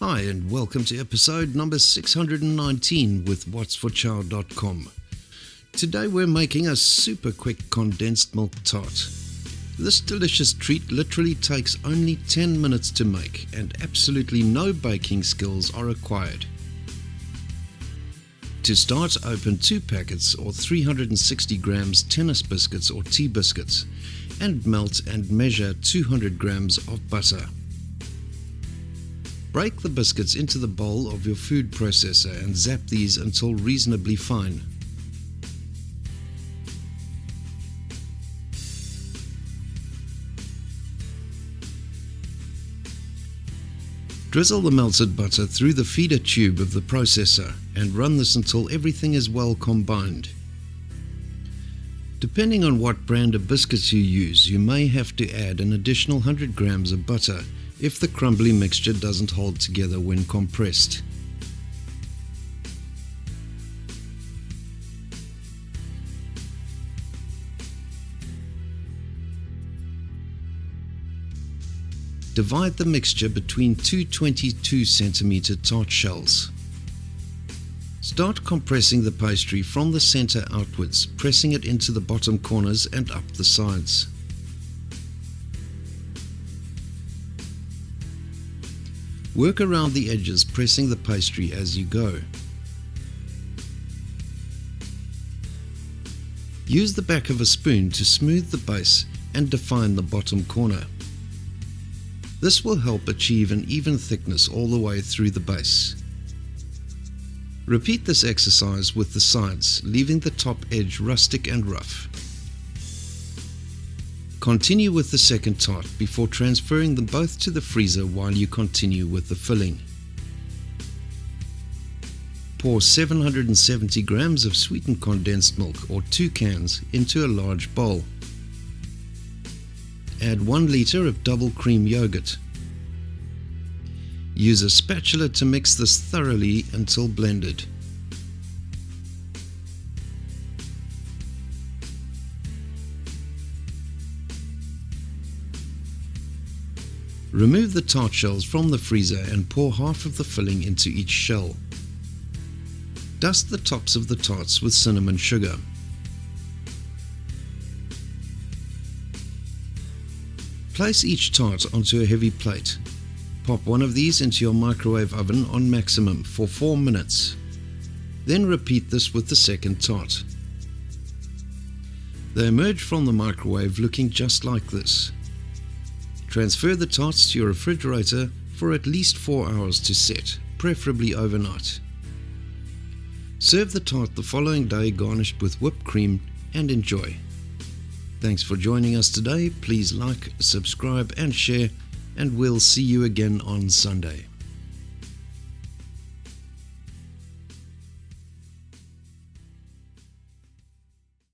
Hi and welcome to episode number 619 with whatsforchow.com. Today we're making a super quick condensed milk tart. This delicious treat literally takes only 10 minutes to make and absolutely no baking skills are required. To start, open 2 packets or 360 grams tennis biscuits or tea biscuits and melt and measure 200 grams of butter. Break the biscuits into the bowl of your food processor and zap these until reasonably fine. Drizzle the melted butter through the feeder tube of the processor and run this until everything is well combined. Depending on what brand of biscuits you use, you may have to add an additional 100 grams of butter if the crumbly mixture doesn't hold together when compressed. Divide the mixture between 2 22cm tart shells. Start compressing the pastry from the center outwards, pressing it into the bottom corners and up the sides. Work around the edges, pressing the pastry as you go. Use the back of a spoon to smooth the base and define the bottom corner. This will help achieve an even thickness all the way through the base. Repeat this exercise with the sides, leaving the top edge rustic and rough. Continue with the second tart before transferring them both to the freezer while you continue with the filling. Pour 770 grams of sweetened condensed milk or 2 cans into a large bowl. Add 1 liter of double cream yogurt. Use a spatula to mix this thoroughly until blended. Remove the tart shells from the freezer and pour half of the filling into each shell. Dust the tops of the tarts with cinnamon sugar. Place each tart onto a heavy plate. Pop one of these into your microwave oven on maximum for 4 minutes. Then repeat this with the second tart. They emerge from the microwave looking just like this. Transfer the tarts to your refrigerator for at least 4 hours to set, preferably overnight. Serve the tart the following day garnished with whipped cream and enjoy. Thanks for joining us today. Please like, subscribe and share, and we'll see you again on Sunday.